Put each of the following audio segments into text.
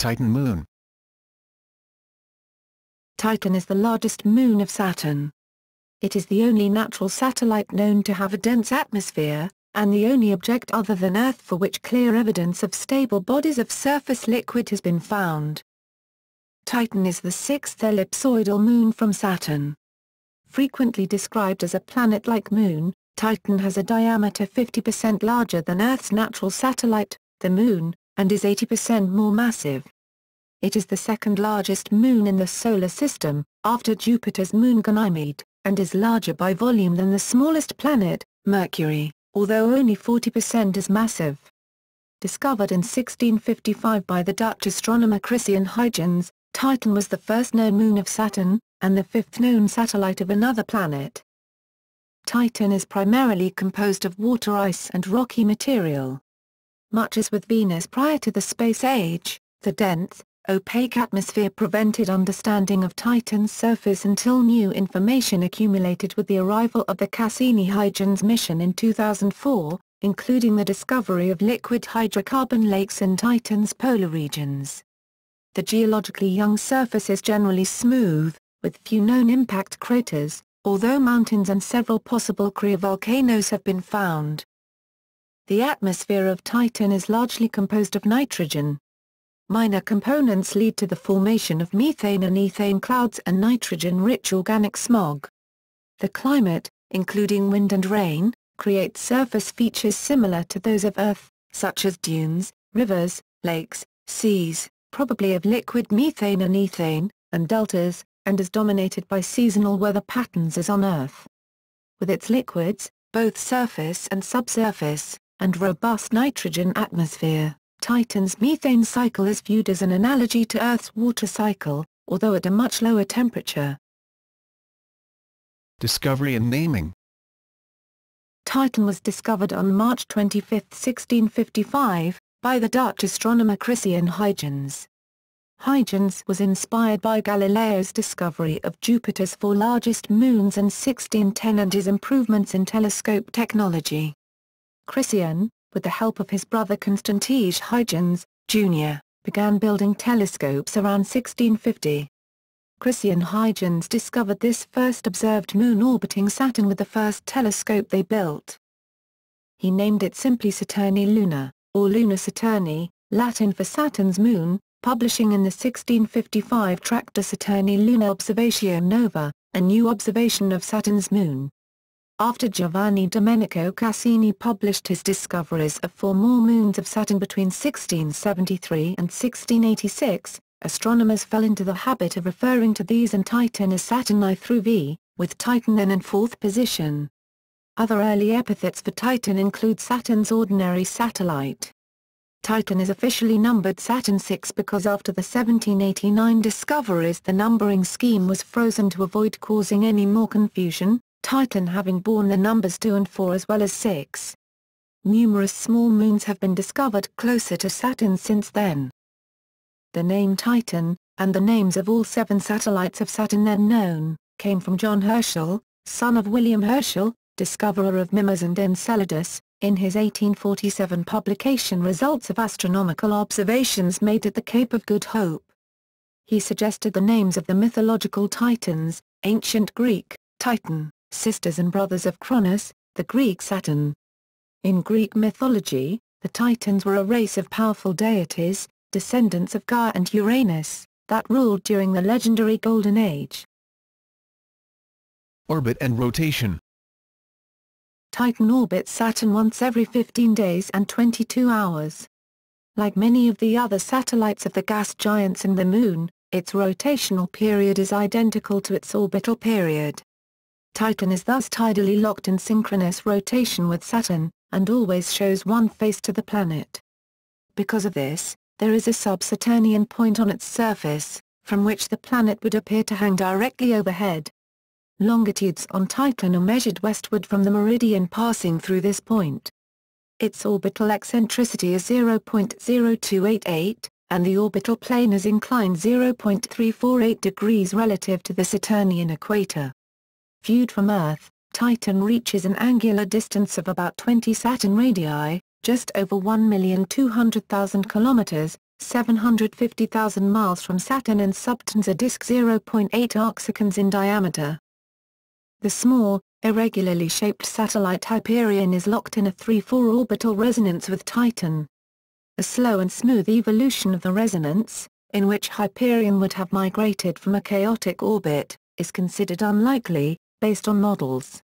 Titan moon. Titan is the largest moon of Saturn. It is the only natural satellite known to have a dense atmosphere, and the only object other than Earth for which clear evidence of stable bodies of surface liquid has been found. Titan is the sixth ellipsoidal moon from Saturn. Frequently described as a planet-like moon, Titan has a diameter 50% larger than Earth's natural satellite, the Moon, and is 80% more massive. It is the second largest moon in the Solar System, after Jupiter's moon Ganymede, and is larger by volume than the smallest planet, Mercury, although only 40% as massive. Discovered in 1655 by the Dutch astronomer Christian Huygens, Titan was the first known moon of Saturn, and the fifth known satellite of another planet. Titan is primarily composed of water ice and rocky material. Much as with Venus prior to the space age, the dense, opaque atmosphere prevented understanding of Titan's surface until new information accumulated with the arrival of the Cassini-Huygens mission in 2004, including the discovery of liquid hydrocarbon lakes in Titan's polar regions. The geologically young surface is generally smooth, with few known impact craters, although mountains and several possible cryovolcanoes have been found. The atmosphere of Titan is largely composed of nitrogen. Minor components lead to the formation of methane and ethane clouds and nitrogen-rich organic smog. The climate, including wind and rain, creates surface features similar to those of Earth, such as dunes, rivers, lakes, seas, probably of liquid methane and ethane, and deltas, and is dominated by seasonal weather patterns as on Earth. With its liquids, both surface and subsurface, and robust nitrogen atmosphere, Titan's methane cycle is viewed as an analogy to Earth's water cycle, although at a much lower temperature. Discovery and naming. Titan was discovered on March 25, 1655, by the Dutch astronomer Christian Huygens. Huygens was inspired by Galileo's discovery of Jupiter's four largest moons in 1610 and his improvements in telescope technology. Christian, with the help of his brother Constantijn Huygens, Jr., began building telescopes around 1650. Christian Huygens discovered this first observed moon orbiting Saturn with the first telescope they built. He named it simply Saturni Luna, or Luna Saturni, Latin for Saturn's moon, publishing in the 1655 Tracta Saturni Luna Observatio Nova, a new observation of Saturn's moon. After Giovanni Domenico Cassini published his discoveries of four more moons of Saturn between 1673 and 1686, astronomers fell into the habit of referring to these and Titan as Saturn I through V, with Titan then in fourth position. Other early epithets for Titan include Saturn's ordinary satellite. Titan is officially numbered Saturn VI because after the 1789 discoveries the numbering scheme was frozen to avoid causing any more confusion, Titan having borne the numbers 2 and 4 as well as 6. Numerous small moons have been discovered closer to Saturn since then. The name Titan, and the names of all 7 satellites of Saturn then known, came from John Herschel, son of William Herschel, discoverer of Mimas and Enceladus, in his 1847 publication Results of Astronomical Observations Made at the Cape of Good Hope. He suggested the names of the mythological Titans, ancient Greek, Titan, sisters and brothers of Cronus, the Greek Saturn. In Greek mythology, the Titans were a race of powerful deities, descendants of Gaia and Uranus, that ruled during the legendary Golden Age. Orbit and rotation. Titan orbits Saturn once every 15 days and 22 hours. Like many of the other satellites of the gas giants and the Moon, its rotational period is identical to its orbital period. Titan is thus tidally locked in synchronous rotation with Saturn, and always shows one face to the planet. Because of this, there is a sub-Saturnian point on its surface, from which the planet would appear to hang directly overhead. Longitudes on Titan are measured westward from the meridian passing through this point. Its orbital eccentricity is 0.0288, and the orbital plane is inclined 0.348 degrees relative to the Saturnian equator. Viewed from Earth, Titan reaches an angular distance of about 20 Saturn radii, just over 1,200,000 kilometers, 750,000 miles from Saturn and subtends a disk 0.8 arcseconds in diameter. The small, irregularly shaped satellite Hyperion is locked in a 3-4 orbital resonance with Titan. A slow and smooth evolution of the resonance, in which Hyperion would have migrated from a chaotic orbit, is considered unlikely, based on models.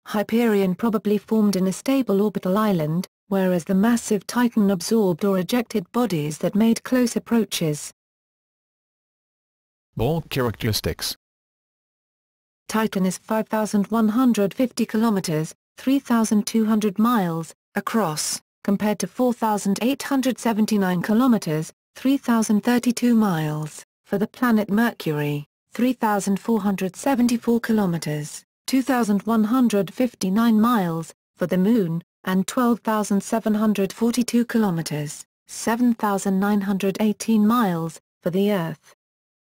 Hyperion probably formed in a stable orbital island, whereas the massive Titan absorbed or ejected bodies that made close approaches. Bulk characteristics. Titan is 5,150 kilometers, 3,200 miles, across, compared to 4,879 kilometers, 3,032 miles, for the planet Mercury, 3,474 kilometers, 2,159 miles, for the Moon, and 12,742 kilometers, 7,918 miles, for the Earth.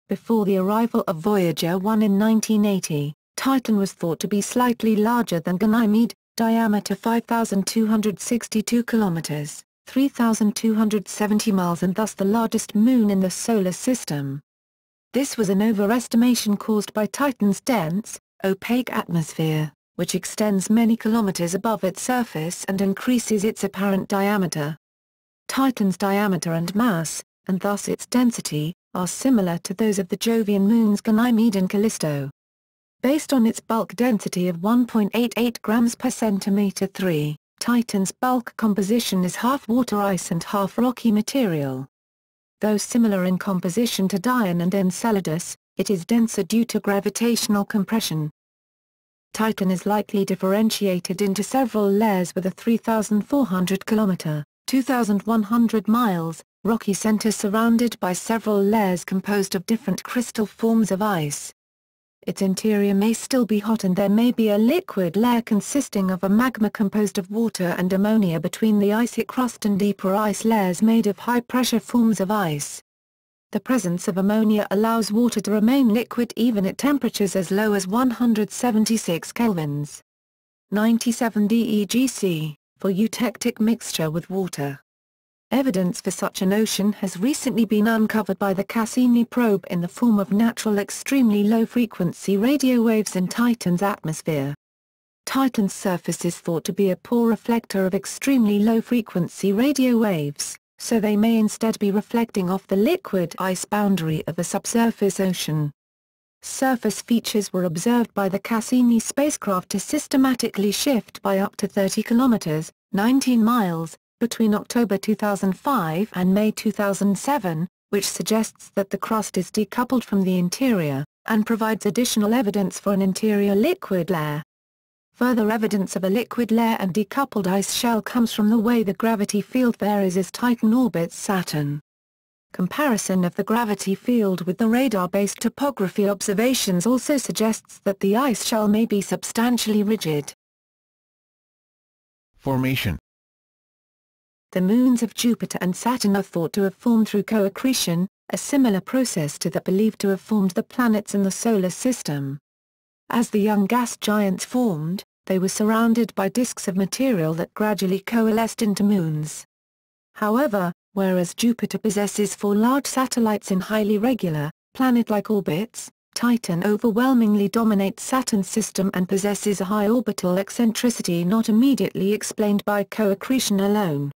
Before the arrival of Voyager 1 in 1980, Titan was thought to be slightly larger than Ganymede, diameter 5,262 kilometers, 3,270 miles, and thus the largest moon in the Solar System. This was an overestimation caused by Titan's dense, opaque atmosphere, which extends many kilometers above its surface and increases its apparent diameter. Titan's diameter and mass, and thus its density, are similar to those of the Jovian moons Ganymede and Callisto. Based on its bulk density of 1.88 grams per centimeter 3, Titan's bulk composition is half water ice and half rocky material. Though similar in composition to Dione and Enceladus, it is denser due to gravitational compression. Titan is likely differentiated into several layers with a 3,400 kilometer, 2,100 miles, rocky center surrounded by several layers composed of different crystal forms of ice. Its interior may still be hot and there may be a liquid layer consisting of a magma composed of water and ammonia between the icy crust and deeper ice layers made of high-pressure forms of ice. The presence of ammonia allows water to remain liquid even at temperatures as low as 176 kelvins. 97 DEGC, for eutectic mixture with water. Evidence for such an ocean has recently been uncovered by the Cassini probe in the form of natural extremely low-frequency radio waves in Titan's atmosphere. Titan's surface is thought to be a poor reflector of extremely low-frequency radio waves, so they may instead be reflecting off the liquid ice boundary of a subsurface ocean. Surface features were observed by the Cassini spacecraft to systematically shift by up to 30 kilometers, 19 miles, between October 2005 and May 2007, which suggests that the crust is decoupled from the interior, and provides additional evidence for an interior liquid layer. Further evidence of a liquid layer and decoupled ice shell comes from the way the gravity field varies as Titan orbits Saturn. Comparison of the gravity field with the radar-based topography observations also suggests that the ice shell may be substantially rigid. Formation. The moons of Jupiter and Saturn are thought to have formed through co-accretion, a similar process to that believed to have formed the planets in the Solar System. As the young gas giants formed, they were surrounded by disks of material that gradually coalesced into moons. However, whereas Jupiter possesses 4 large satellites in highly regular, planet-like orbits, Titan overwhelmingly dominates Saturn's system and possesses a high orbital eccentricity not immediately explained by co-accretion alone.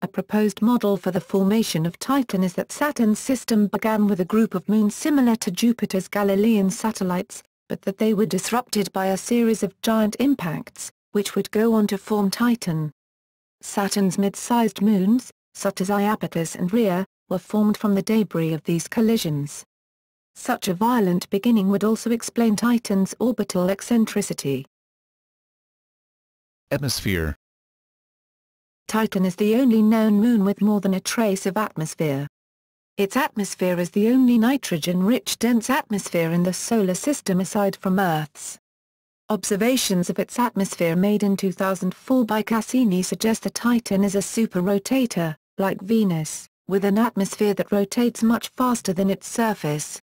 A proposed model for the formation of Titan is that Saturn's system began with a group of moons similar to Jupiter's Galilean satellites, but that they were disrupted by a series of giant impacts, which would go on to form Titan. Saturn's mid-sized moons, such as Iapetus and Rhea, were formed from the debris of these collisions. Such a violent beginning would also explain Titan's orbital eccentricity. Atmosphere. Titan is the only known moon with more than a trace of atmosphere. Its atmosphere is the only nitrogen-rich dense atmosphere in the Solar System aside from Earth's. Observations of its atmosphere made in 2004 by Cassini suggest that Titan is a super-rotator, like Venus, with an atmosphere that rotates much faster than its surface.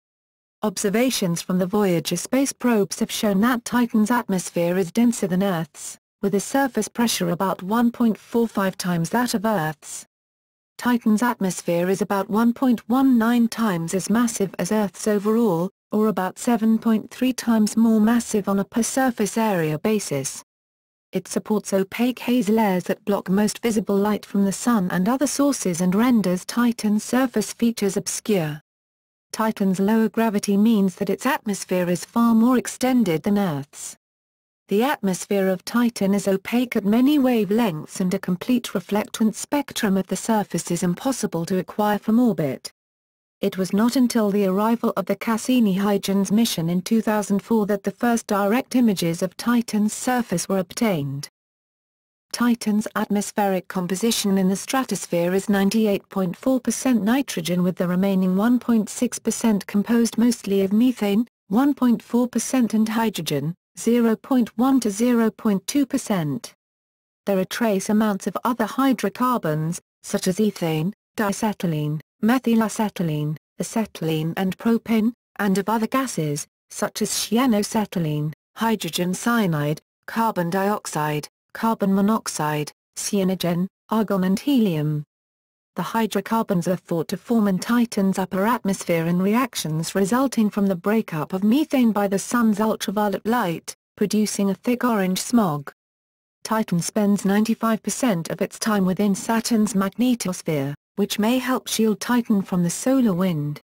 Observations from the Voyager space probes have shown that Titan's atmosphere is denser than Earth's, with a surface pressure about 1.45 times that of Earth's. Titan's atmosphere is about 1.19 times as massive as Earth's overall, or about 7.3 times more massive on a per-surface area basis. It supports opaque haze layers that block most visible light from the Sun and other sources and renders Titan's surface features obscure. Titan's lower gravity means that its atmosphere is far more extended than Earth's. The atmosphere of Titan is opaque at many wavelengths, and a complete reflectance spectrum of the surface is impossible to acquire from orbit. It was not until the arrival of the Cassini-Huygens mission in 2004 that the first direct images of Titan's surface were obtained. Titan's atmospheric composition in the stratosphere is 98.4% nitrogen, with the remaining 1.6% composed mostly of methane, 1.4%, and hydrogen, 0.1 to 0.2%. There are trace amounts of other hydrocarbons, such as ethane, diacetylene, methylacetylene, acetylene and propane, and of other gases, such as cyanoacetylene, hydrogen cyanide, carbon dioxide, carbon monoxide, cyanogen, argon and helium. The hydrocarbons are thought to form in Titan's upper atmosphere in reactions resulting from the breakup of methane by the Sun's ultraviolet light, producing a thick orange smog. Titan spends 95% of its time within Saturn's magnetosphere, which may help shield Titan from the solar wind.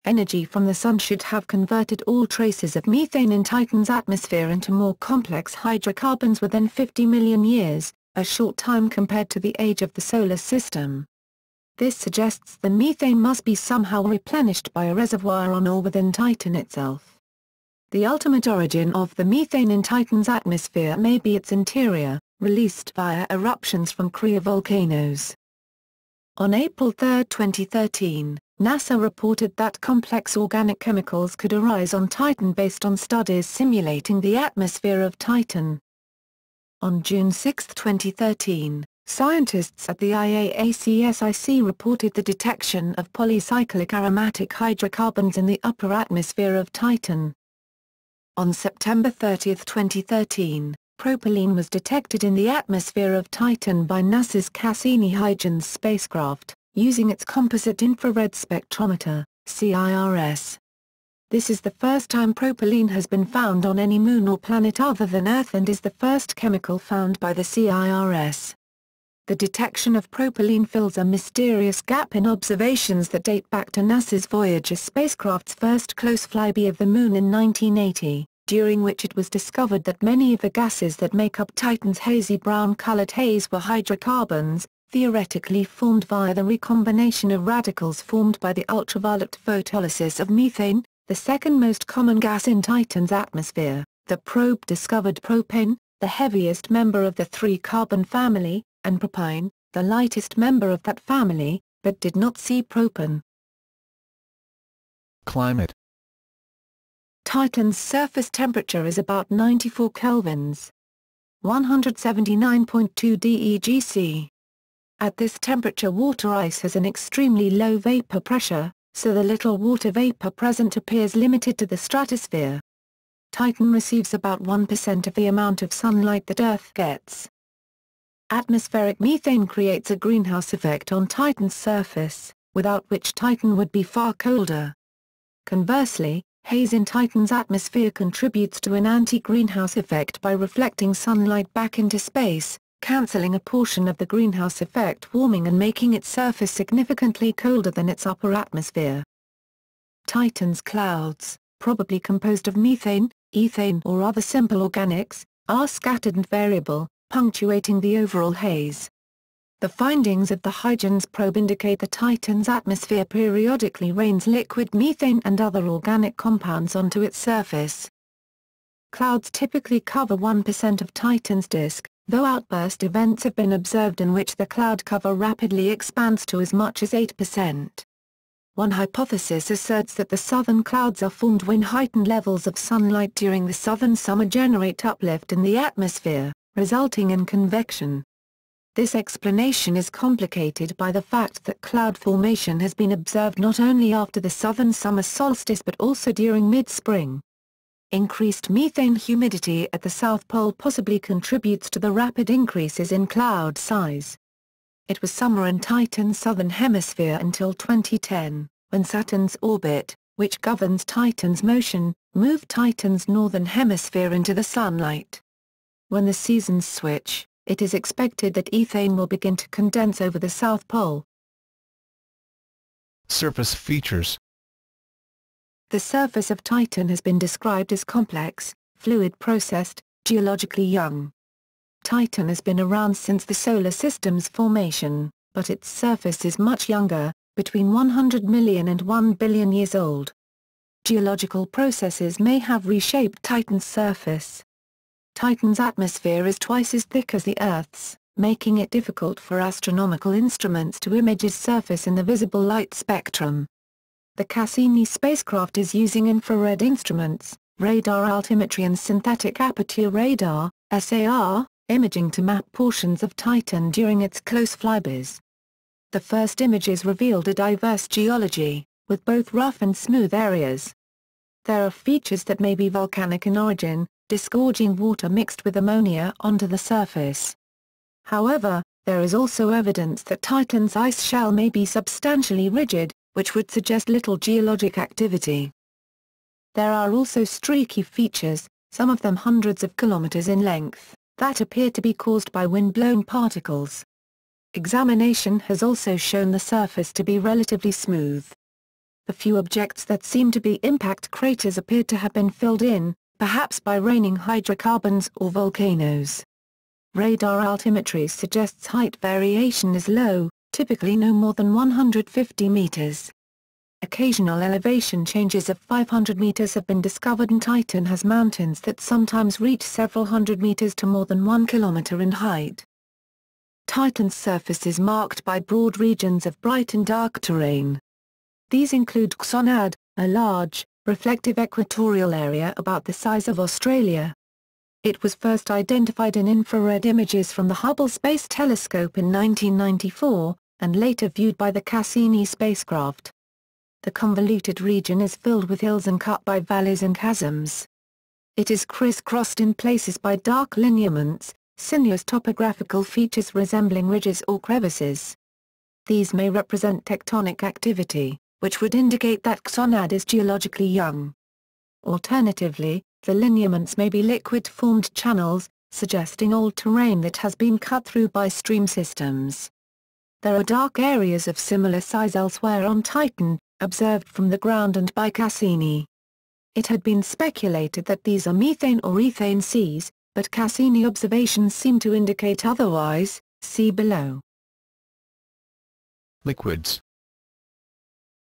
Energy from the Sun should have converted all traces of methane in Titan's atmosphere into more complex hydrocarbons within 50 million years, a short time compared to the age of the Solar System. This suggests the methane must be somehow replenished by a reservoir on or within Titan itself. The ultimate origin of the methane in Titan's atmosphere may be its interior, released via eruptions from cryovolcanoes. On April 3, 2013, NASA reported that complex organic chemicals could arise on Titan based on studies simulating the atmosphere of Titan. On June 6, 2013, scientists at the IAACSIC reported the detection of polycyclic aromatic hydrocarbons in the upper atmosphere of Titan. On September 30, 2013, propylene was detected in the atmosphere of Titan by NASA's Cassini-Huygens spacecraft, using its Composite Infrared Spectrometer, CIRS. This is the first time propylene has been found on any moon or planet other than Earth, and is the first chemical found by the CIRS. The detection of propylene fills a mysterious gap in observations that date back to NASA's Voyager spacecraft's first close flyby of the Moon in 1980, during which it was discovered that many of the gases that make up Titan's hazy brown-colored haze were hydrocarbons, theoretically formed via the recombination of radicals formed by the ultraviolet photolysis of methane, the second most common gas in Titan's atmosphere. The probe discovered propane, the heaviest member of the three-carbon family, and propyne, the lightest member of that family, but did not see propane. Climate. Titan's surface temperature is about 94 kelvins, 179.2 DEGC. At this temperature, water ice has an extremely low vapor pressure, so the little water vapor present appears limited to the stratosphere. Titan receives about 1% of the amount of sunlight that Earth gets. Atmospheric methane creates a greenhouse effect on Titan's surface, without which Titan would be far colder. Conversely, haze in Titan's atmosphere contributes to an anti-greenhouse effect by reflecting sunlight back into space, cancelling a portion of the greenhouse effect warming and making its surface significantly colder than its upper atmosphere. Titan's clouds, probably composed of methane, ethane or other simple organics, are scattered and variable, punctuating the overall haze. The findings of the Huygens probe indicate that Titan's atmosphere periodically rains liquid methane and other organic compounds onto its surface. Clouds typically cover 1% of Titan's disk, though outburst events have been observed in which the cloud cover rapidly expands to as much as 8%. One hypothesis asserts that the southern clouds are formed when heightened levels of sunlight during the southern summer generate uplift in the atmosphere, resulting in convection. This explanation is complicated by the fact that cloud formation has been observed not only after the southern summer solstice but also during mid-spring. Increased methane humidity at the South Pole possibly contributes to the rapid increases in cloud size. It was summer in Titan's southern hemisphere until 2010, when Saturn's orbit, which governs Titan's motion, moved Titan's northern hemisphere into the sunlight. When the seasons switch, it is expected that ethane will begin to condense over the South Pole. Surface features. The surface of Titan has been described as complex, fluid-processed, geologically young. Titan has been around since the Solar System's formation, but its surface is much younger, between 100 million and 1 billion years old. Geological processes may have reshaped Titan's surface. Titan's atmosphere is twice as thick as the Earth's, making it difficult for astronomical instruments to image its surface in the visible light spectrum. The Cassini spacecraft is using infrared instruments, radar altimetry and synthetic aperture radar, SAR, imaging to map portions of Titan during its close flybys. The first images revealed a diverse geology, with both rough and smooth areas. There are features that may be volcanic in origin, disgorging water mixed with ammonia onto the surface. However, there is also evidence that Titan's ice shell may be substantially rigid, which would suggest little geologic activity. There are also streaky features, some of them hundreds of kilometers in length, that appear to be caused by wind-blown particles. Examination has also shown the surface to be relatively smooth. The few objects that seem to be impact craters appear to have been filled in, perhaps by raining hydrocarbons or volcanoes. Radar altimetry suggests height variation is low, typically no more than 150 meters. Occasional elevation changes of 500 meters have been discovered, and Titan has mountains that sometimes reach several hundred meters to more than 1 kilometer in height. Titan's surface is marked by broad regions of bright and dark terrain. These include Xonad, a large, reflective equatorial area about the size of Australia. It was first identified in infrared images from the Hubble Space Telescope in 1994, and later viewed by the Cassini spacecraft. The convoluted region is filled with hills and cut by valleys and chasms. It is crisscrossed in places by dark lineaments, sinuous topographical features resembling ridges or crevices. These may represent tectonic activity, which would indicate that Xonad is geologically young. Alternatively, the lineaments may be liquid-formed channels, suggesting old terrain that has been cut through by stream systems. There are dark areas of similar size elsewhere on Titan, observed from the ground and by Cassini. It had been speculated that these are methane or ethane seas, but Cassini observations seem to indicate otherwise. See below. Liquids.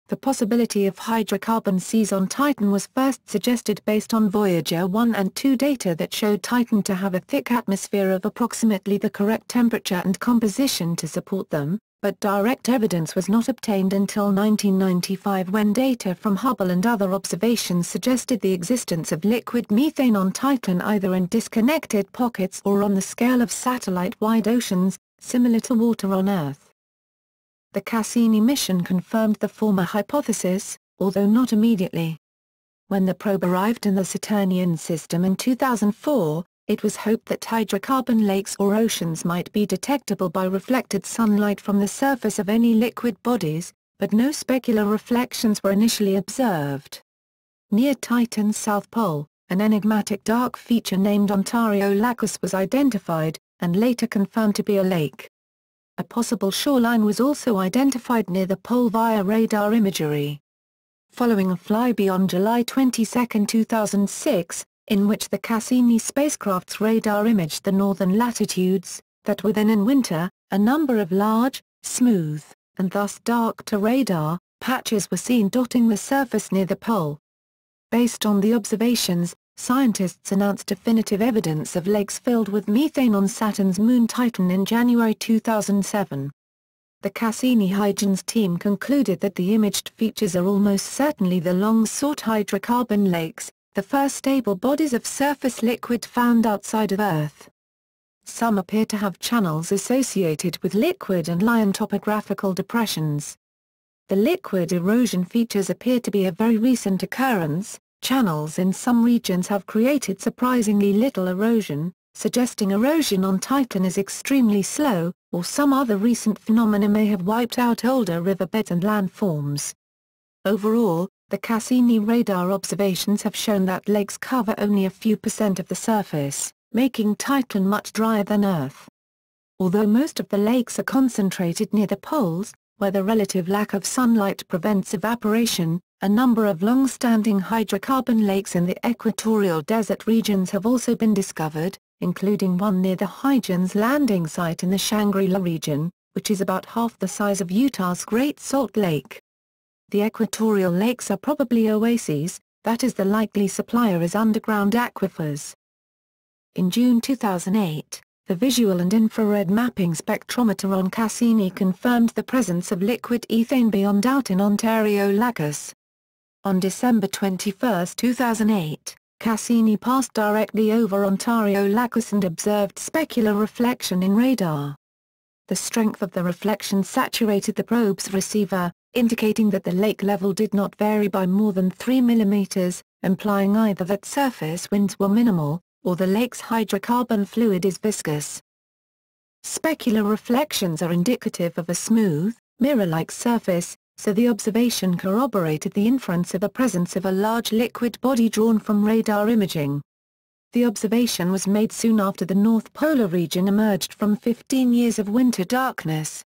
The possibility of hydrocarbon seas on Titan was first suggested based on Voyager 1 and 2 data that showed Titan to have a thick atmosphere of approximately the correct temperature and composition to support them, but direct evidence was not obtained until 1995 when data from Hubble and other observations suggested the existence of liquid methane on Titan either in disconnected pockets or on the scale of satellite-wide oceans, similar to water on Earth. The Cassini mission confirmed the former hypothesis, although not immediately. When the probe arrived in the Saturnian system in 2004, it was hoped that hydrocarbon lakes or oceans might be detectable by reflected sunlight from the surface of any liquid bodies, but no specular reflections were initially observed. Near Titan's South Pole, an enigmatic dark feature named Ontario Lacus was identified, and later confirmed to be a lake. A possible shoreline was also identified near the pole via radar imagery. Following a flyby on July 22, 2006, in which the Cassini spacecraft's radar imaged the northern latitudes, that within in winter, a number of large, smooth, and thus dark to radar, patches were seen dotting the surface near the pole. Based on the observations, scientists announced definitive evidence of lakes filled with methane on Saturn's moon Titan in January 2007. The Cassini-Huygens team concluded that the imaged features are almost certainly the long-sought hydrocarbon lakes, the first stable bodies of surface liquid found outside of Earth. Some appear to have channels associated with liquid and lion topographical depressions. The liquid erosion features appear to be a very recent occurrence. Channels in some regions have created surprisingly little erosion, suggesting erosion on Titan is extremely slow, or some other recent phenomena may have wiped out older riverbeds and landforms. Overall, the Cassini radar observations have shown that lakes cover only a few % of the surface, making Titan much drier than Earth. Although most of the lakes are concentrated near the poles, where the relative lack of sunlight prevents evaporation, a number of long-standing hydrocarbon lakes in the equatorial desert regions have also been discovered, including one near the Huygens landing site in the Shangri-La region, which is about half the size of Utah's Great Salt Lake. The equatorial lakes are probably oases, that is, the likely supplier is underground aquifers. In June 2008, the visual and infrared mapping spectrometer on Cassini confirmed the presence of liquid ethane beyond doubt in Ontario Lacus. On December 21, 2008, Cassini passed directly over Ontario Lacus and observed specular reflection in radar. The strength of the reflection saturated the probe's receiver, indicating that the lake level did not vary by more than 3 mm, implying either that surface winds were minimal, or the lake's hydrocarbon fluid is viscous. Specular reflections are indicative of a smooth, mirror-like surface, so the observation corroborated the inference of the presence of a large liquid body drawn from radar imaging. The observation was made soon after the North Polar region emerged from 15 years of winter darkness.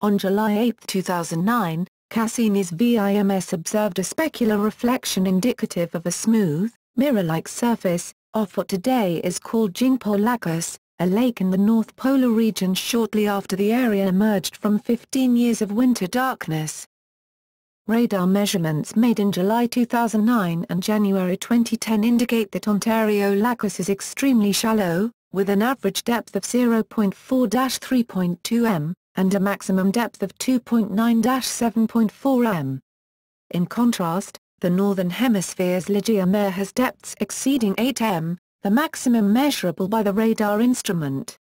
On July 8, 2009, Cassini's VIMS observed a specular reflection indicative of a smooth, mirror-like surface, off what today is called Jingpo Lacus, a lake in the North Polar region shortly after the area emerged from 15 years of winter darkness. Radar measurements made in July 2009 and January 2010 indicate that Ontario Lacus is extremely shallow, with an average depth of 0.4-3.2 m, and a maximum depth of 2.9-7.4 m. In contrast, the Northern Hemisphere's Ligeia Mare has depths exceeding 8 m, the maximum measurable by the radar instrument.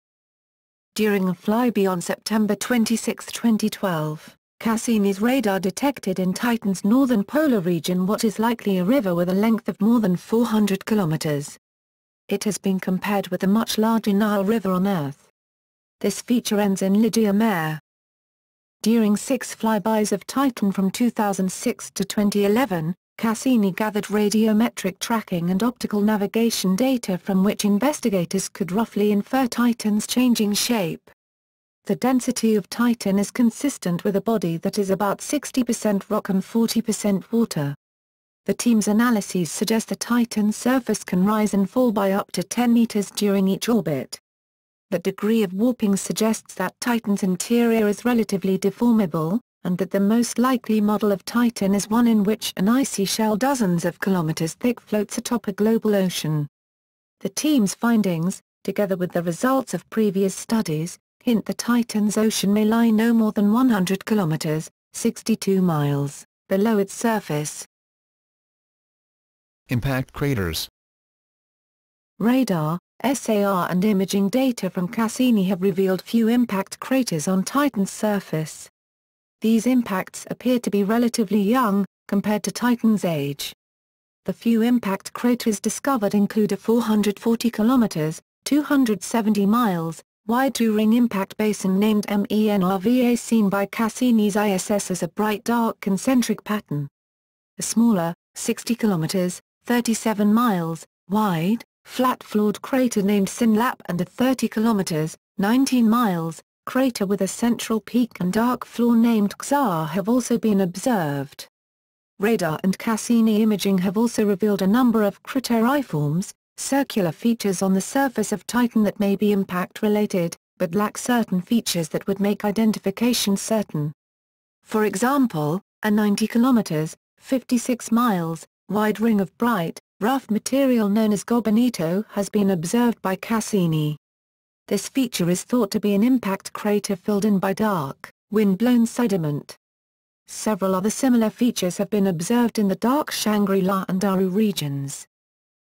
During a flyby on September 26, 2012, Cassini's radar detected in Titan's northern polar region what is likely a river with a length of more than 400 kilometers. It has been compared with the much larger Nile River on Earth. This feature ends in Ligeia Mare. During 6 flybys of Titan from 2006 to 2011, Cassini gathered radiometric tracking and optical navigation data from which investigators could roughly infer Titan's changing shape. The density of Titan is consistent with a body that is about 60% rock and 40% water. The team's analyses suggest the Titan's surface can rise and fall by up to 10 meters during each orbit. The degree of warping suggests that Titan's interior is relatively deformable, and that the most likely model of Titan is one in which an icy shell dozens of kilometers thick floats atop a global ocean. The team's findings, together with the results of previous studies, hint that Titan's ocean may lie no more than 100 kilometers, 62 miles, below its surface. Impact craters. Radar, SAR and imaging data from Cassini have revealed few impact craters on Titan's surface. These impacts appear to be relatively young, compared to Titan's age. The few impact craters discovered include a 440 kilometers, 270 miles, wide two-ring impact basin named MENRVA seen by Cassini's ISS as a bright dark concentric pattern. A smaller, 60 kilometers, 37 miles, wide, flat-floored crater named Sinlap and a 30 kilometers, 19 miles, crater with a central peak and dark floor named Xar have also been observed. Radar and Cassini imaging have also revealed a number of crateriforms, circular features on the surface of Titan that may be impact-related, but lack certain features that would make identification certain. For example, a 90 kilometers, 56 miles, wide ring of bright, rough material known as Gobernito has been observed by Cassini. This feature is thought to be an impact crater filled in by dark, wind-blown sediment. Several other similar features have been observed in the dark Shangri-La and Aru regions.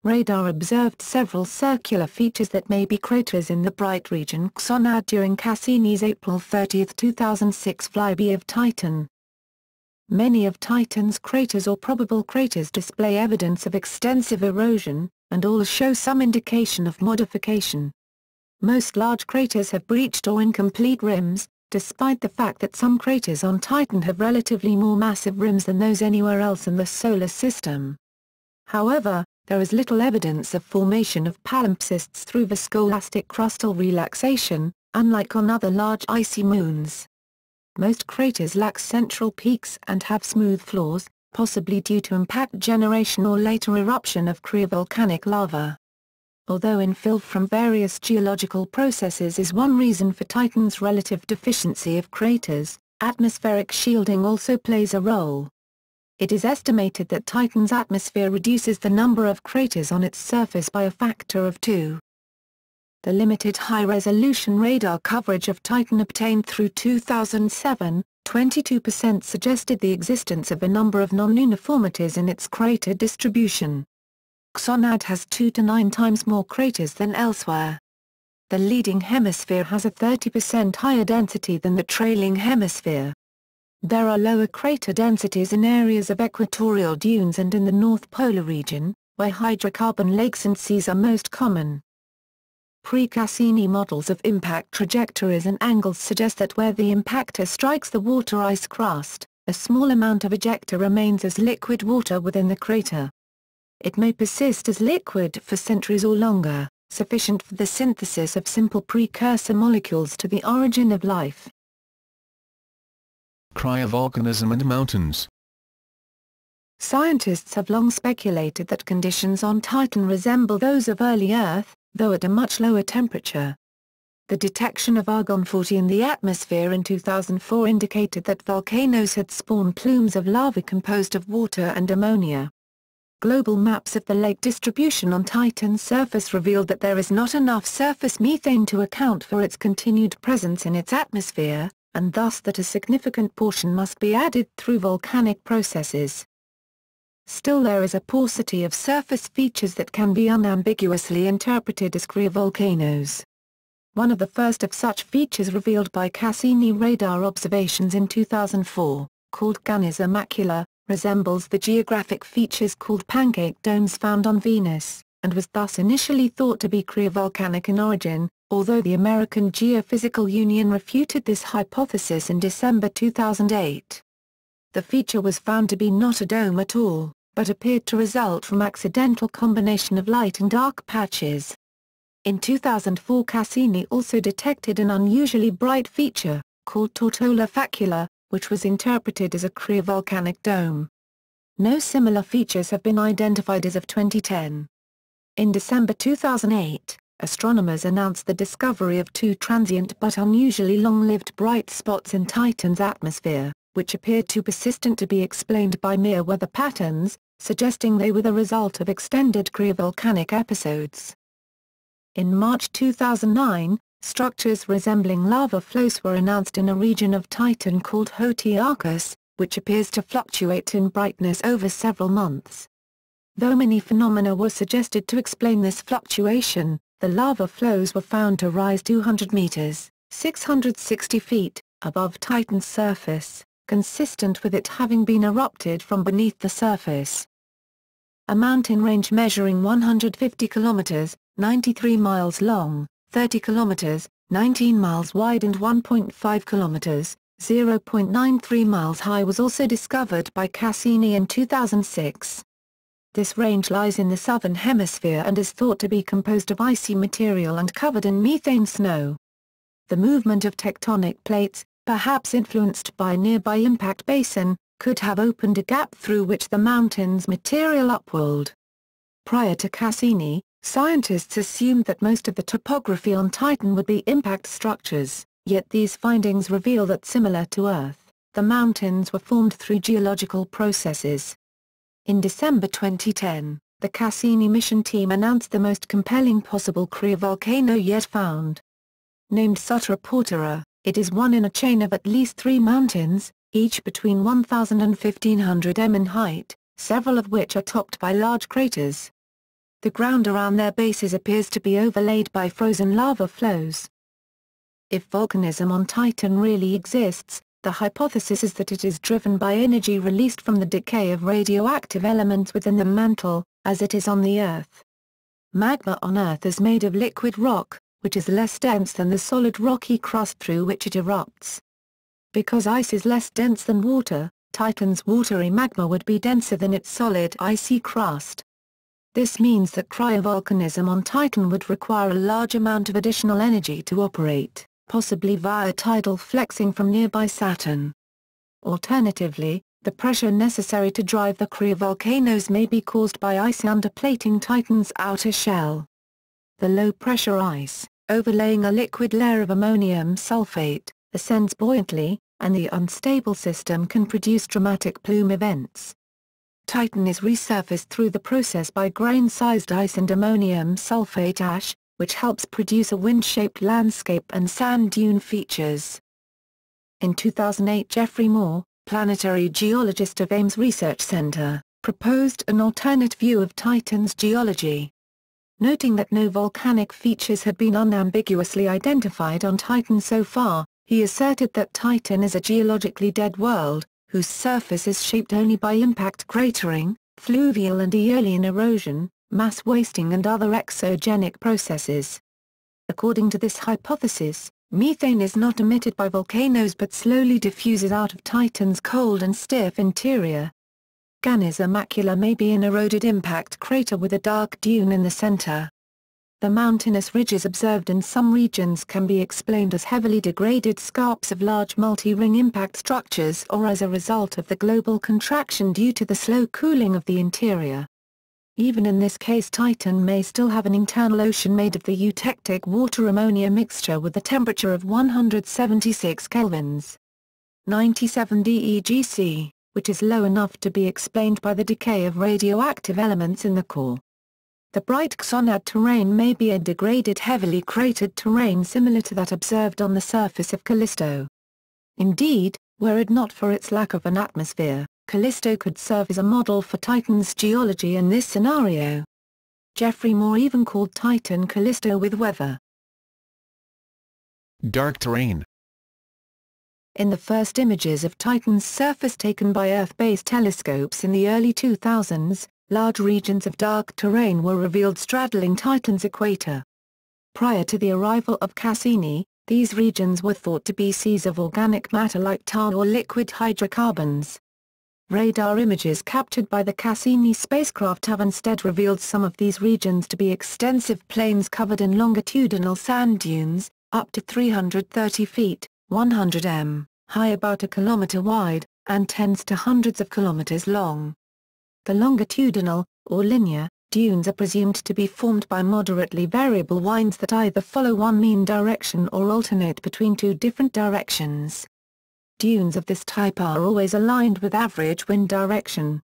Radar observed several circular features that may be craters in the bright region Xonad during Cassini's April 30, 2006 flyby of Titan. Many of Titan's craters or probable craters display evidence of extensive erosion, and all show some indication of modification. Most large craters have breached or incomplete rims, despite the fact that some craters on Titan have relatively more massive rims than those anywhere else in the Solar System. However, there is little evidence of formation of palimpsests through viscoelastic crustal relaxation, unlike on other large icy moons. Most craters lack central peaks and have smooth floors, possibly due to impact generation or later eruption of cryovolcanic lava. Although infill from various geological processes is one reason for Titan's relative deficiency of craters, atmospheric shielding also plays a role. It is estimated that Titan's atmosphere reduces the number of craters on its surface by a factor of 2. The limited high-resolution radar coverage of Titan obtained through 2007, 22% suggested the existence of a number of non-uniformities in its crater distribution. Xonad has 2 to 9 times more craters than elsewhere. The leading hemisphere has a 30% higher density than the trailing hemisphere. There are lower crater densities in areas of equatorial dunes and in the North Polar region, where hydrocarbon lakes and seas are most common. Pre-Cassini models of impact trajectories and angles suggest that where the impactor strikes the water ice crust, a small amount of ejecta remains as liquid water within the crater. It may persist as liquid for centuries or longer, sufficient for the synthesis of simple precursor molecules to the origin of life. Cryovolcanism and mountains. Scientists have long speculated that conditions on Titan resemble those of early Earth, though at a much lower temperature. The detection of argon-40 in the atmosphere in 2004 indicated that volcanoes had spawned plumes of lava composed of water and ammonia. Global maps of the lake distribution on Titan's surface revealed that there is not enough surface methane to account for its continued presence in its atmosphere, and thus that a significant portion must be added through volcanic processes. Still, there is a paucity of surface features that can be unambiguously interpreted as cryovolcanoes. One of the first of such features revealed by Cassini radar observations in 2004, called Huygens macula, resembles the geographic features called pancake domes found on Venus, and was thus initially thought to be cryovolcanic in origin, although the American Geophysical Union refuted this hypothesis in December 2008. The feature was found to be not a dome at all, but appeared to result from accidental combination of light and dark patches. In 2004, Cassini also detected an unusually bright feature, called Tortola facula, which was interpreted as a cryovolcanic dome. No similar features have been identified as of 2010. In December 2008, astronomers announced the discovery of 2 transient but unusually long-lived bright spots in Titan's atmosphere, which appeared too persistent to be explained by mere weather patterns, suggesting they were the result of extended cryovolcanic episodes. In March 2009, structures resembling lava flows were announced in a region of Titan called Hotiarchus, which appears to fluctuate in brightness over several months. Though many phenomena were suggested to explain this fluctuation, the lava flows were found to rise 200 meters, 660 feet, above Titan's surface, consistent with it having been erupted from beneath the surface. A mountain range measuring 150 kilometers, 93 miles long, 30 kilometers, 19 miles wide and 1.5 kilometers, 0.93 miles high was also discovered by Cassini in 2006. This range lies in the southern hemisphere and is thought to be composed of icy material and covered in methane snow. The movement of tectonic plates, perhaps influenced by a nearby impact basin, could have opened a gap through which the mountain's material upwelled. Prior to Cassini, scientists assumed that most of the topography on Titan would be impact structures, yet these findings reveal that similar to Earth, the mountains were formed through geological processes. In December 2010, the Cassini mission team announced the most compelling possible cryovolcano yet found. Named Sutra Portera, it is one in a chain of at least 3 mountains, each between 1,000 and 1,500 m in height, several of which are topped by large craters. The ground around their bases appears to be overlaid by frozen lava flows. If volcanism on Titan really exists, the hypothesis is that it is driven by energy released from the decay of radioactive elements within the mantle, as it is on the Earth. Magma on Earth is made of liquid rock, which is less dense than the solid rocky crust through which it erupts. Because ice is less dense than water, Titan's watery magma would be denser than its solid icy crust. This means that cryovolcanism on Titan would require a large amount of additional energy to operate, possibly via tidal flexing from nearby Saturn. Alternatively, the pressure necessary to drive the cryovolcanoes may be caused by ice underplating Titan's outer shell. The low-pressure ice, overlaying a liquid layer of ammonium sulfate, ascends buoyantly, and the unstable system can produce dramatic plume events. Titan is resurfaced through the process by grain-sized ice and ammonium sulfate ash, which helps produce a wind-shaped landscape and sand dune features. In 2008, Geoffrey Moore, planetary geologist of Ames Research Center, proposed an alternate view of Titan's geology. Noting that no volcanic features had been unambiguously identified on Titan so far, he asserted that Titan is a geologically dead world, whose surface is shaped only by impact cratering, fluvial and aeolian erosion, mass wasting and other exogenic processes. According to this hypothesis, methane is not emitted by volcanoes but slowly diffuses out of Titan's cold and stiff interior. Huygens macula may be an eroded impact crater with a dark dune in the center. The mountainous ridges observed in some regions can be explained as heavily degraded scarps of large multi-ring impact structures or as a result of the global contraction due to the slow cooling of the interior. Even in this case, Titan may still have an internal ocean made of the eutectic water-ammonia mixture with a temperature of 176 kelvins. 97 DEGC, which is low enough to be explained by the decay of radioactive elements in the core. The bright Xonad terrain may be a degraded heavily cratered terrain similar to that observed on the surface of Callisto. Indeed, were it not for its lack of an atmosphere, Callisto could serve as a model for Titan's geology in this scenario. Geoffrey Moore even called Titan Callisto with weather. Dark terrain. In the first images of Titan's surface taken by Earth-based telescopes in the early 2000s, large regions of dark terrain were revealed straddling Titan's equator. Prior to the arrival of Cassini, these regions were thought to be seas of organic matter like tar or liquid hydrocarbons. Radar images captured by the Cassini spacecraft have instead revealed some of these regions to be extensive plains covered in longitudinal sand dunes, up to 330 feet, 100 m, high about a kilometer wide, and tens to hundreds of kilometers long. The longitudinal, or linear, dunes are presumed to be formed by moderately variable winds that either follow one mean direction or alternate between two different directions. Dunes of this type are always aligned with average wind direction.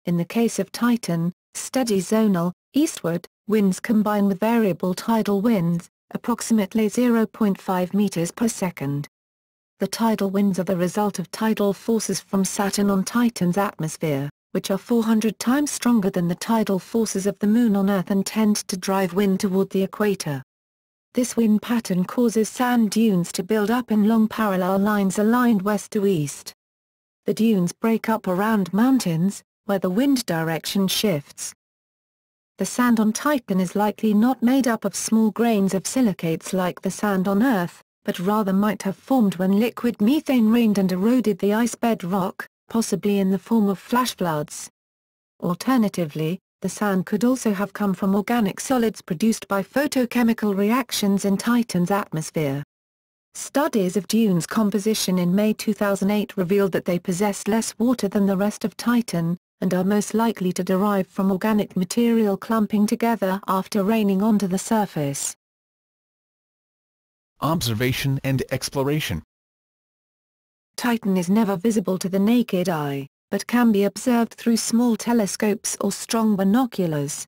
In the case of Titan, steady zonal, eastward, winds combine with variable tidal winds, approximately 0.5 meters per second. The tidal winds are the result of tidal forces from Saturn on Titan's atmosphere, which are 400 times stronger than the tidal forces of the Moon on Earth and tend to drive wind toward the equator. This wind pattern causes sand dunes to build up in long parallel lines aligned west to east. The dunes break up around mountains, where the wind direction shifts. The sand on Titan is likely not made up of small grains of silicates like the sand on Earth, but rather might have formed when liquid methane rained and eroded the ice bed rock, possibly in the form of flash floods. Alternatively, the sand could also have come from organic solids produced by photochemical reactions in Titan's atmosphere. Studies of dunes composition in May 2008 revealed that they possess less water than the rest of Titan, and are most likely to derive from organic material clumping together after raining onto the surface. Observation and exploration. Titan is never visible to the naked eye, but can be observed through small telescopes or strong binoculars.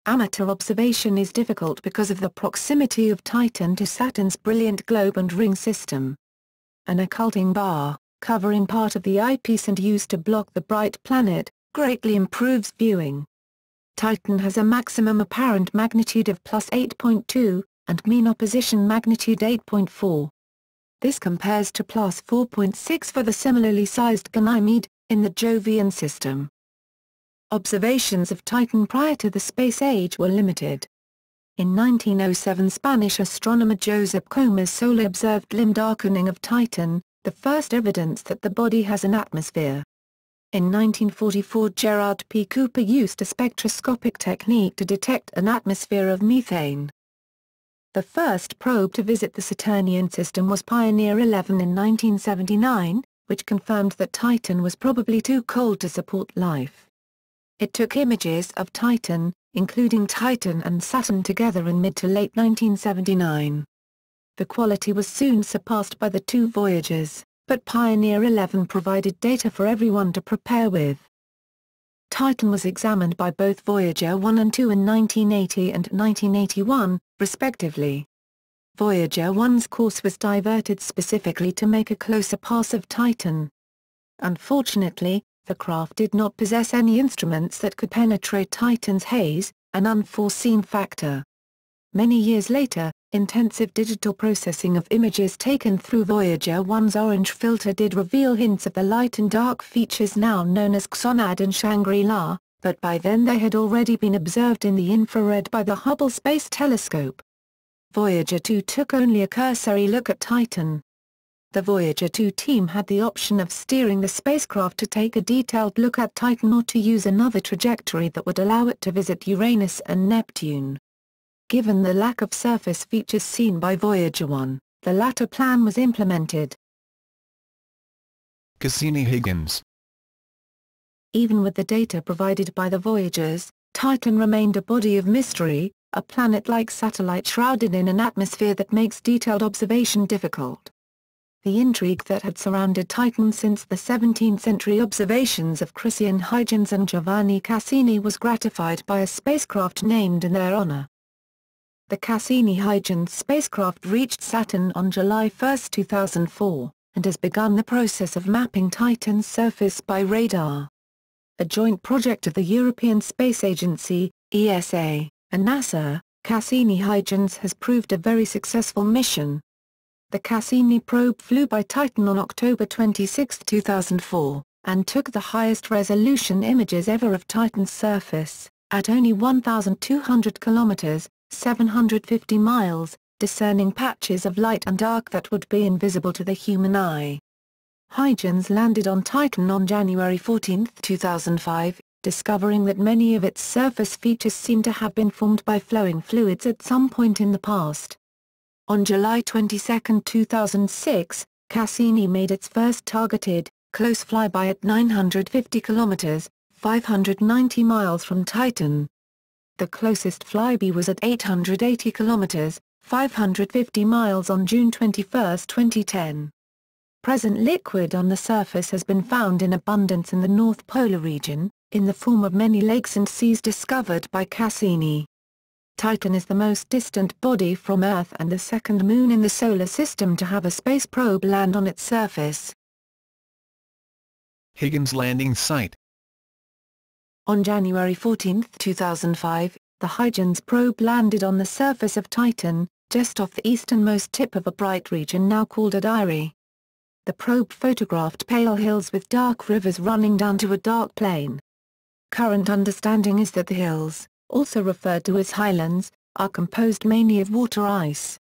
Amateur observation is difficult because of the proximity of Titan to Saturn's brilliant globe and ring system. An occulting bar, covering part of the eyepiece and used to block the bright planet, greatly improves viewing. Titan has a maximum apparent magnitude of +8.2, and mean opposition magnitude 8.4. This compares to +4.6 for the similarly sized Ganymede, in the Jovian system. Observations of Titan prior to the space age were limited. In 1907, Spanish astronomer Josep Comas Soler observed limb darkening of Titan, the first evidence that the body has an atmosphere. In 1944, Gerard P. Cooper used a spectroscopic technique to detect an atmosphere of methane. The first probe to visit the Saturnian system was Pioneer 11 in 1979, which confirmed that Titan was probably too cold to support life. It took images of Titan, including Titan and Saturn together in mid to late 1979. The quality was soon surpassed by the two Voyagers, but Pioneer 11 provided data for everyone to prepare with. Titan was examined by both Voyager 1 and 2 in 1980 and 1981, respectively. Voyager 1's course was diverted specifically to make a closer pass of Titan. Unfortunately, the craft did not possess any instruments that could penetrate Titan's haze, an unforeseen factor. Many years later, intensive digital processing of images taken through Voyager 1's orange filter did reveal hints of the light and dark features now known as Xonad and Shangri-La, but by then they had already been observed in the infrared by the Hubble Space Telescope. Voyager 2 took only a cursory look at Titan. The Voyager 2 team had the option of steering the spacecraft to take a detailed look at Titan or to use another trajectory that would allow it to visit Uranus and Neptune. Given the lack of surface features seen by Voyager 1, the latter plan was implemented. Cassini-Huygens. Even with the data provided by the Voyagers, Titan remained a body of mystery, a planet-like satellite shrouded in an atmosphere that makes detailed observation difficult. The intrigue that had surrounded Titan since the 17th century observations of Christian Huygens and Giovanni Cassini was gratified by a spacecraft named in their honor. The Cassini-Huygens spacecraft reached Saturn on July 1, 2004, and has begun the process of mapping Titan's surface by radar. A joint project of the European Space Agency, ESA, and NASA, Cassini-Huygens has proved a very successful mission. The Cassini probe flew by Titan on October 26, 2004, and took the highest resolution images ever of Titan's surface, at only 1,200 kilometers, 750 miles, discerning patches of light and dark that would be invisible to the human eye. Huygens landed on Titan on January 14, 2005, discovering that many of its surface features seem to have been formed by flowing fluids at some point in the past. On July 22, 2006, Cassini made its first targeted, close flyby at 950 kilometers, 590 miles from Titan. The closest flyby was at 880 kilometers, 550 miles on June 21, 2010. Present liquid on the surface has been found in abundance in the North Polar region, in the form of many lakes and seas discovered by Cassini. Titan is the most distant body from Earth and the second moon in the Solar System to have a space probe land on its surface. Huygens landing site. On January 14, 2005, the Huygens probe landed on the surface of Titan, just off the easternmost tip of a bright region now called Adire. The probe photographed pale hills with dark rivers running down to a dark plain. Current understanding is that the hills, also referred to as highlands, are composed mainly of water ice.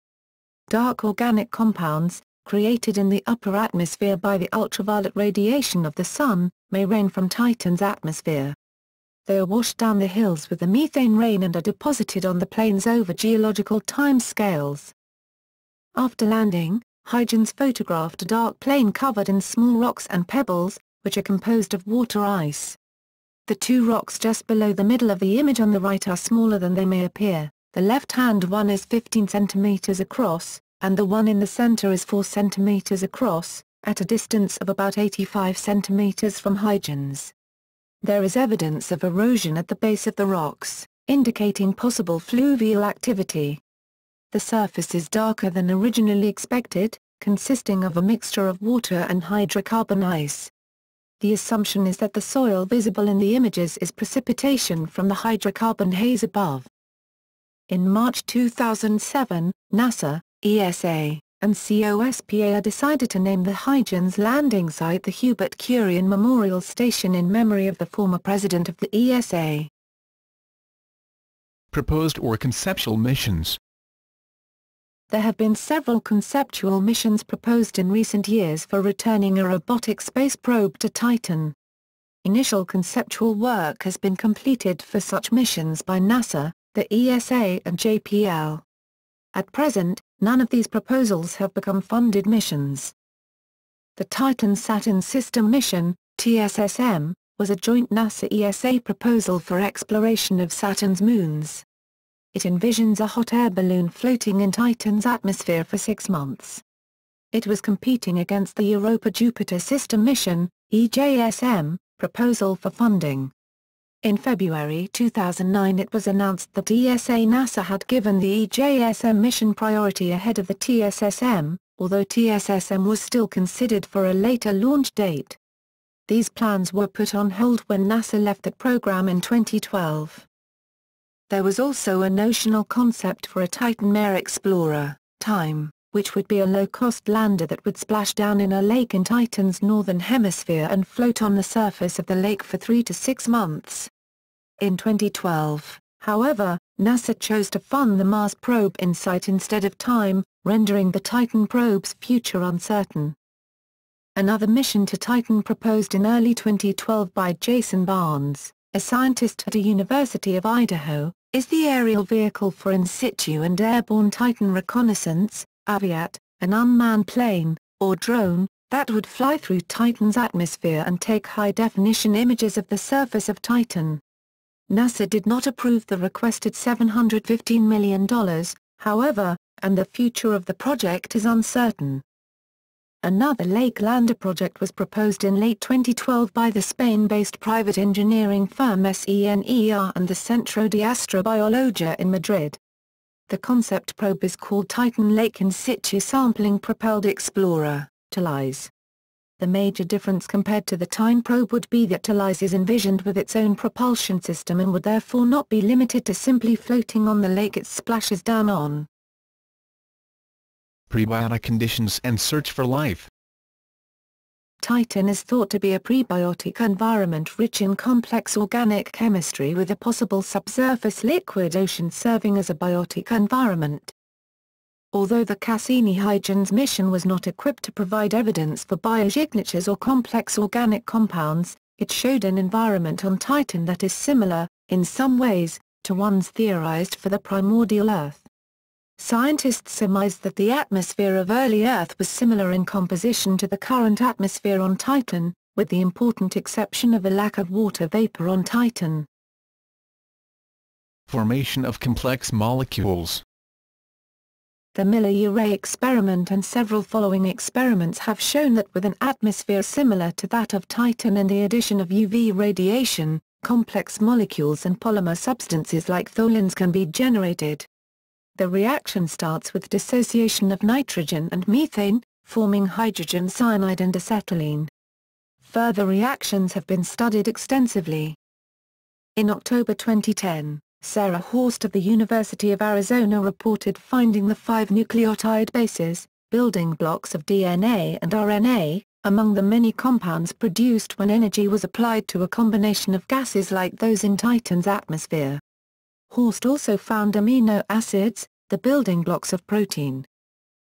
Dark organic compounds, created in the upper atmosphere by the ultraviolet radiation of the Sun, may rain from Titan's atmosphere. They are washed down the hills with the methane rain and are deposited on the plains over geological time scales. After landing, Huygens photographed a dark plain covered in small rocks and pebbles, which are composed of water ice. The two rocks just below the middle of the image on the right are smaller than they may appear. The left-hand one is 15 centimeters across, and the one in the center is 4 centimeters across, at a distance of about 85 centimeters from Huygens. There is evidence of erosion at the base of the rocks, indicating possible fluvial activity. The surface is darker than originally expected, consisting of a mixture of water and hydrocarbon ice. The assumption is that the soil visible in the images is precipitation from the hydrocarbon haze above. In March 2007, NASA, ESA, and COSPA decided to name the Huygens landing site the Hubert Curien Memorial Station in memory of the former president of the ESA. Proposed or conceptual missions. There have been several conceptual missions proposed in recent years for returning a robotic space probe to Titan. Initial conceptual work has been completed for such missions by NASA, the ESA and JPL. At present, none of these proposals have become funded missions. The Titan-Saturn System Mission, TSSM, was a joint NASA-ESA proposal for exploration of Saturn's moons. It envisions a hot air balloon floating in Titan's atmosphere for 6 months. It was competing against the Europa-Jupiter System Mission, EJSM, proposal for funding. In February 2009 it was announced that ESA-NASA had given the EJSM mission priority ahead of the TSSM, although TSSM was still considered for a later launch date. These plans were put on hold when NASA left the program in 2012. There was also a notional concept for a Titan Mare Explorer, TIME, which would be a low-cost lander that would splash down in a lake in Titan's northern hemisphere and float on the surface of the lake for 3 to 6 months. In 2012, however, NASA chose to fund the Mars probe InSight instead of TIME, rendering the Titan probe's future uncertain. Another mission to Titan proposed in early 2012 by Jason Barnes, a scientist at the University of Idaho, is the Aerial Vehicle for In Situ and Airborne Titan Reconnaissance, AVIAT, an unmanned plane, or drone, that would fly through Titan's atmosphere and take high-definition images of the surface of Titan. NASA did not approve the requested $715 million, however, and the future of the project is uncertain. Another lake lander project was proposed in late 2012 by the Spain-based private engineering firm SENER and the Centro de Astrobiología in Madrid. The concept probe is called Titan Lake In Situ Sampling Propelled Explorer, TALISE. The major difference compared to the TIME probe would be that TALISE is envisioned with its own propulsion system and would therefore not be limited to simply floating on the lake it splashes down on. Prebiotic conditions and search for life. Titan is thought to be a prebiotic environment rich in complex organic chemistry with a possible subsurface liquid ocean serving as a biotic environment. Although the Cassini-Huygens mission was not equipped to provide evidence for biosignatures or complex organic compounds, it showed an environment on Titan that is similar, in some ways, to ones theorized for the primordial Earth. Scientists surmised that the atmosphere of early Earth was similar in composition to the current atmosphere on Titan, with the important exception of a lack of water vapor on Titan. Formation of complex molecules. The Miller-Urey experiment and several following experiments have shown that with an atmosphere similar to that of Titan and the addition of UV radiation, complex molecules and polymer substances like tholins can be generated. The reaction starts with dissociation of nitrogen and methane, forming hydrogen cyanide and acetylene. Further reactions have been studied extensively. In October 2010, Sarah Horst of the University of Arizona reported finding the 5 nucleotide bases, building blocks of DNA and RNA, among the many compounds produced when energy was applied to a combination of gases like those in Titan's atmosphere. Horst also found amino acids, the building blocks of protein.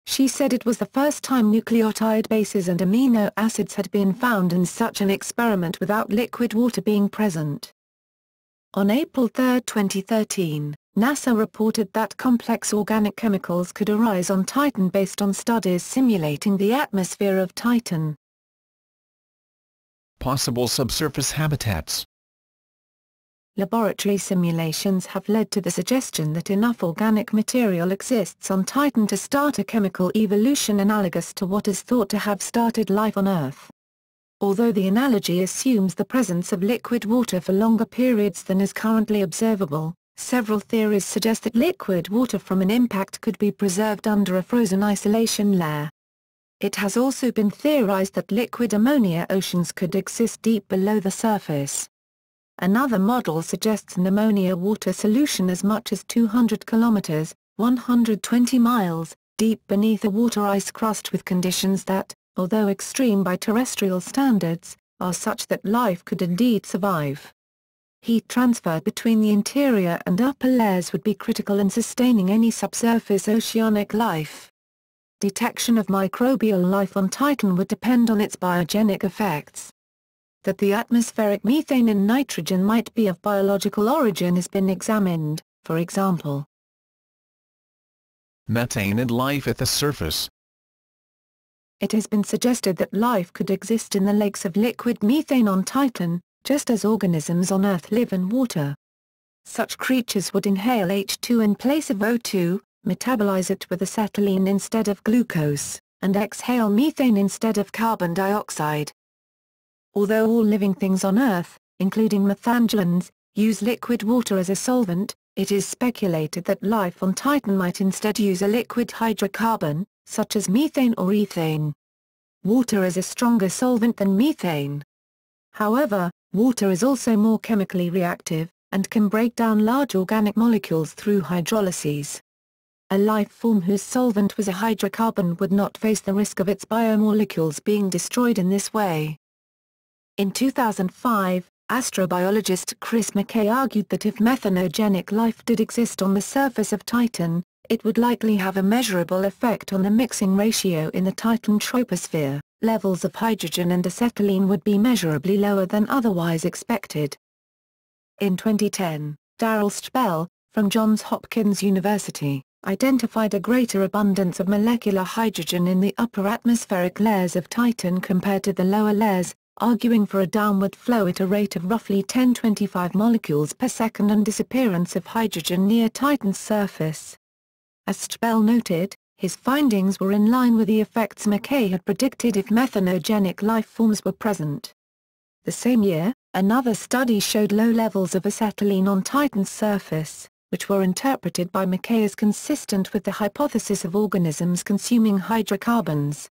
She said it was the first time nucleotide bases and amino acids had been found in such an experiment without liquid water being present. On April 3, 2013, NASA reported that complex organic chemicals could arise on Titan based on studies simulating the atmosphere of Titan. Possible subsurface habitats. Laboratory simulations have led to the suggestion that enough organic material exists on Titan to start a chemical evolution analogous to what is thought to have started life on Earth. Although the analogy assumes the presence of liquid water for longer periods than is currently observable, several theories suggest that liquid water from an impact could be preserved under a frozen isolation layer. It has also been theorized that liquid ammonia oceans could exist deep below the surface. Another model suggests an ammonia water solution as much as 200 kilometers, 120 miles, deep beneath a water ice crust with conditions that, although extreme by terrestrial standards, are such that life could indeed survive. Heat transfer between the interior and upper layers would be critical in sustaining any subsurface oceanic life. Detection of microbial life on Titan would depend on its biogenic effects. That the atmospheric methane and nitrogen might be of biological origin has been examined, for example. Methane and life at the surface. It has been suggested that life could exist in the lakes of liquid methane on Titan, just as organisms on Earth live in water. Such creatures would inhale H2 in place of O2, metabolize it with acetylene instead of glucose, and exhale methane instead of carbon dioxide. Although all living things on Earth, including methanogens, use liquid water as a solvent, it is speculated that life on Titan might instead use a liquid hydrocarbon, such as methane or ethane. Water is a stronger solvent than methane. However, water is also more chemically reactive, and can break down large organic molecules through hydrolyses. A life form whose solvent was a hydrocarbon would not face the risk of its biomolecules being destroyed in this way. In 2005, astrobiologist Chris McKay argued that if methanogenic life did exist on the surface of Titan, it would likely have a measurable effect on the mixing ratio in the Titan troposphere. Levels of hydrogen and acetylene would be measurably lower than otherwise expected. In 2010, Darrell Spell, from Johns Hopkins University, identified a greater abundance of molecular hydrogen in the upper atmospheric layers of Titan compared to the lower layers, arguing for a downward flow at a rate of roughly 1025 molecules per second and disappearance of hydrogen near Titan's surface. As Spell noted, his findings were in line with the effects McKay had predicted if methanogenic life forms were present. The same year, another study showed low levels of acetylene on Titan's surface, which were interpreted by McKay as consistent with the hypothesis of organisms consuming hydrocarbons.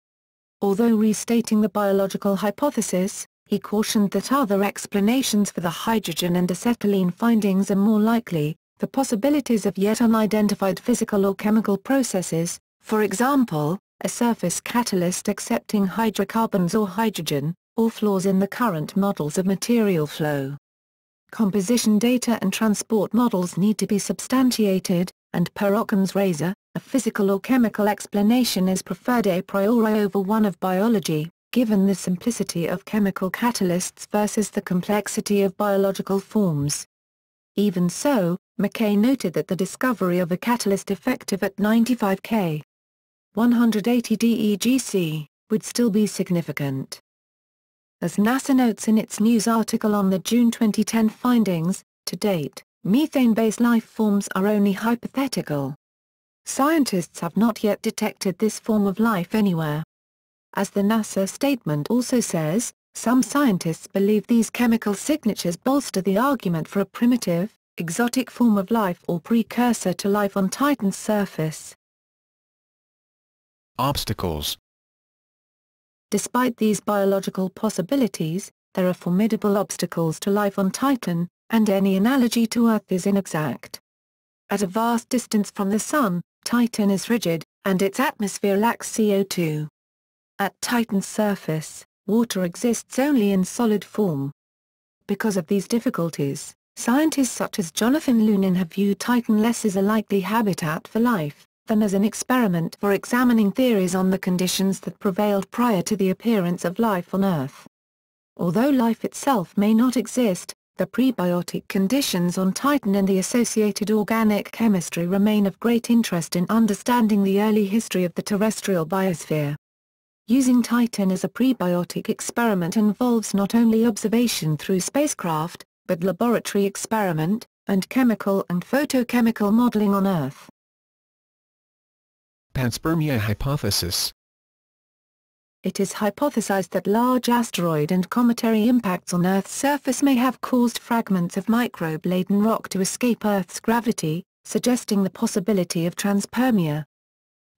Although restating the biological hypothesis, he cautioned that other explanations for the hydrogen and acetylene findings are more likely, the possibilities of yet unidentified physical or chemical processes, for example, a surface catalyst accepting hydrocarbons or hydrogen, or flaws in the current models of material flow. Composition data and transport models need to be substantiated, and per Occam's razor, a physical or chemical explanation is preferred a priori over one of biology, given the simplicity of chemical catalysts versus the complexity of biological forms. Even so, McKay noted that the discovery of a catalyst effective at 95 K. 180 DEGC, would still be significant. As NASA notes in its news article on the June 2010 findings, to date, methane-based life forms are only hypothetical. Scientists have not yet detected this form of life anywhere. As the NASA statement also says, some scientists believe these chemical signatures bolster the argument for a primitive, exotic form of life or precursor to life on Titan's surface. Obstacles. Despite these biological possibilities, there are formidable obstacles to life on Titan, and any analogy to Earth is inexact. At a vast distance from the Sun, Titan is rigid, and its atmosphere lacks CO2. At Titan's surface, water exists only in solid form. Because of these difficulties, scientists such as Jonathan Lunin have viewed Titan less as a likely habitat for life, than as an experiment for examining theories on the conditions that prevailed prior to the appearance of life on Earth. Although life itself may not exist, the prebiotic conditions on Titan and the associated organic chemistry remain of great interest in understanding the early history of the terrestrial biosphere. Using Titan as a prebiotic experiment involves not only observation through spacecraft, but laboratory experiment, and chemical and photochemical modeling on Earth. Panspermia hypothesis. It is hypothesized that large asteroid and cometary impacts on Earth's surface may have caused fragments of microbe-laden rock to escape Earth's gravity, suggesting the possibility of panspermia.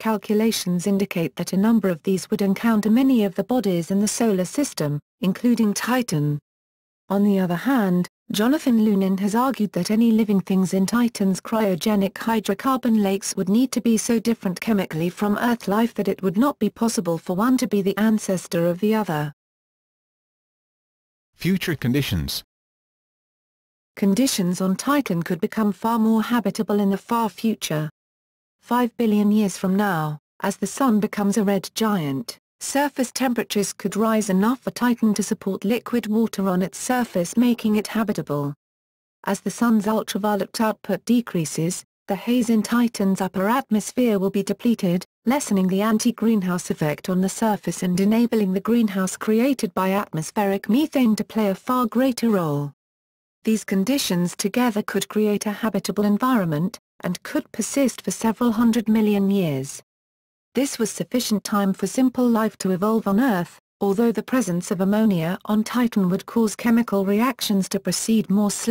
Calculations indicate that a number of these would encounter many of the bodies in the Solar System, including Titan. On the other hand, Jonathan Lunin has argued that any living things in Titan's cryogenic hydrocarbon lakes would need to be so different chemically from Earth life that it would not be possible for one to be the ancestor of the other. Future conditions. Conditions on Titan could become far more habitable in the far future. 5 billion years from now, as the Sun becomes a red giant, surface temperatures could rise enough for Titan to support liquid water on its surface, making it habitable. As the Sun's ultraviolet output decreases, the haze in Titan's upper atmosphere will be depleted, lessening the anti-greenhouse effect on the surface and enabling the greenhouse created by atmospheric methane to play a far greater role. These conditions together could create a habitable environment, and could persist for several 100 million years. This was sufficient time for simple life to evolve on Earth, although the presence of ammonia on Titan would cause chemical reactions to proceed more slowly.